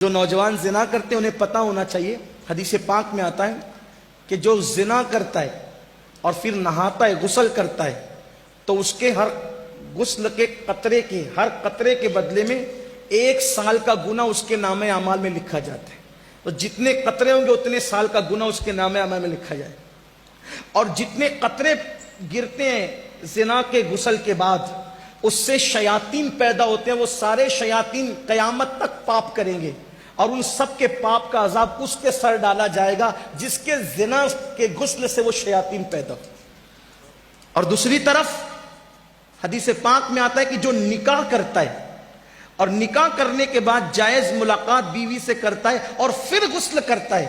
جو نوجوان زنا کرتے ہیں انہیں پتہ ہونا چاہیے، حدیث پاک میں آتا ہے کہ جو زنا کرتا ہے اور پھر نہاتا ہے، غسل کرتا ہے، تو اس کے ہر غسل کے قطرے کے بدلے میں 1 سال کا گناہ اس کے نامہ اعمال میں لکھا جاتا ہے۔ تو جتنے قطرے ہوں گے اتنے سال کا گناہ اس کے نامہ اعمال میں لکھا جائے، اور جتنے قطرے گرتے ہیں زنا کے غسل کے بعد اس سے شیاطین پیدا ہوتے ہیں، وہ سارے شیاطین قیامت تک پاپ کریں گے، اور ان سب کے پاپ کا عذاب اس کے سر ڈالا جائے گا جس کے زنا کے غسل سے وہ شیاطین پیدا ہو۔ اور دوسری طرف حدیث پاک میں آتا ہے کہ جو نکاح کرتا ہے اور نکاح کرنے کے بعد جائز ملاقات بیوی سے کرتا ہے اور پھر غسل کرتا ہے،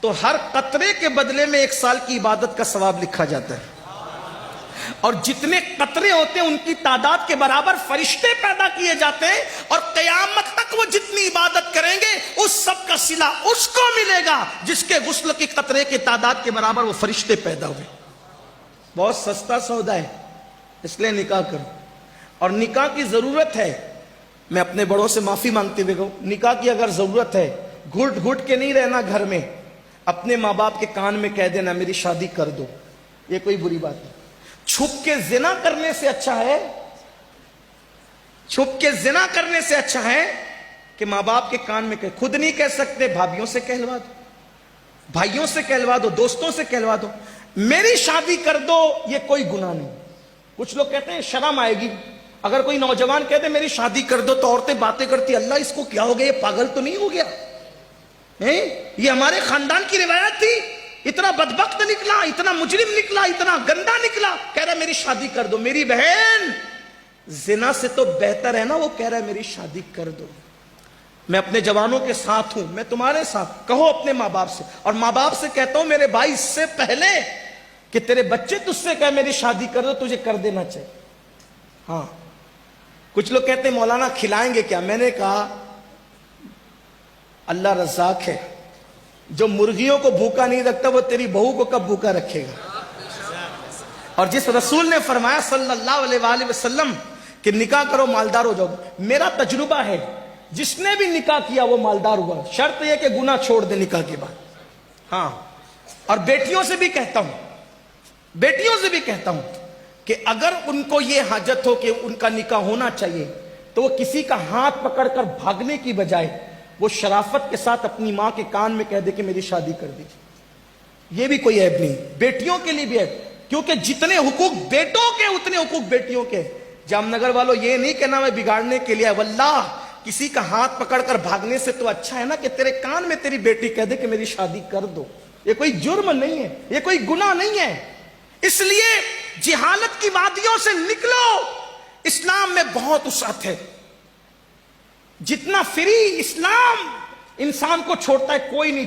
تو ہر قطرے کے بدلے میں 1 سال کی عبادت کا ثواب لکھا جاتا ہے، اور جتنے قطرے ہوتے ہیں ان کی تعداد کے برابر فرشتے پیدا کیے جاتے ہیں، اور قیامت تک وہ جتنی عبادت کریں گے اس سب کا صلہ اس کو ملے گا جس کے غسل کی قطرے کی تعداد کے برابر وہ فرشتے پیدا ہوئے۔ بہت سستا سودا ہے، اس لیے نکاح کرو، اور نکاح کی ضرورت ہے۔ میں اپنے بڑوں سے معافی مانگتے ہوئے کہوں، نکاح کی اگر ضرورت ہے، گھٹ گھٹ کے نہیں رہنا گھر میں، اپنے ماں باپ کے کان میں کہہ دینا میری شادی کر دو، یہ کوئی بری بات نہیں۔ چھپ کے زنا کرنے سے اچھا ہے کہ ماں باپ کے کان میں خود نہیں کہہ سکتے، بھابھیوں سے کہلوا دو، بھائیوں سے کہلوا دو، دوستوں سے کہلوا دو میری شادی کر دو، یہ کوئی گناہ نہیں۔ کچھ لوگ کہتے ہیں شرم آئے گی، اگر کوئی نوجوان کہتے میری شادی کر دو تو عورتیں باتیں کرتی اللہ اس کو کیا ہو گیا، یہ پاگل تو نہیں ہو گیا، یہ ہمارے خاندان کی روایت تھی، اتنا بدبخت نکلا، اتنا مجرم نکلا، اتنا گندا نکلا، کہہ رہا ہے میری شادی کر دو۔ میری بہن، زنا سے تو بہتر ہے نا وہ کہہ رہا ہے میری شادی کر دو۔ میں اپنے جوانوں کے ساتھ ہوں، میں تمہارے ساتھ، کہو اپنے ماں باپ سے، اور ماں باپ سے کہتا ہوں میرے بھائی اس سے پہلے کہ تیرے بچے تجھ سے کہے میری شادی کر دو، تجھے کر دینا چاہیے۔ ہاں، کچھ لوگ کہتے ہیں مولانا کھلائیں گے کیا؟ میں نے کہا اللہ رزاق ہے، جو مرغیوں کو بھوکا نہیں رکھتا وہ تیری بہو کو کب بھوکا رکھے گا؟ اور جس رسول نے فرمایا صلی اللہ علیہ وآلہ وسلم کہ نکاح کرو مالدار ہو جاؤ، میرا تجربہ ہے جس نے بھی نکاح کیا وہ مالدار ہوا، شرط یہ کہ گناہ چھوڑ دے نکاح کے بعد۔ ہاں، اور بیٹیوں سے بھی کہتا ہوں کہ اگر ان کو یہ حاجت ہو کہ ان کا نکاح ہونا چاہیے تو وہ کسی کا ہاتھ پکڑ کر بھاگنے کی بجائے وہ شرافت کے ساتھ اپنی ماں کے کان میں کہہ دے کہ میری شادی کر دیجیے، یہ بھی کوئی عیب نہیں، بیٹیوں کے لیے بھی ہے، کیونکہ جتنے حقوق بیٹوں کے اتنے حقوق بیٹیوں کے۔ جام نگر والوں یہ نہیں کہنا میں بگاڑنے کے لیے، واللہ کسی کا ہاتھ پکڑ کر بھاگنے سے تو اچھا ہے نا کہ تیرے کان میں تیری بیٹی کہہ دے کہ میری شادی کر دو۔ یہ کوئی جرم نہیں ہے، یہ کوئی گناہ نہیں ہے۔ اس لیے جہالت کی وادیوں سے نکلو، اسلام میں بہت وسعت ہے، جتنا فری اسلام انسان کو چھوڑتا ہے کوئی نہیں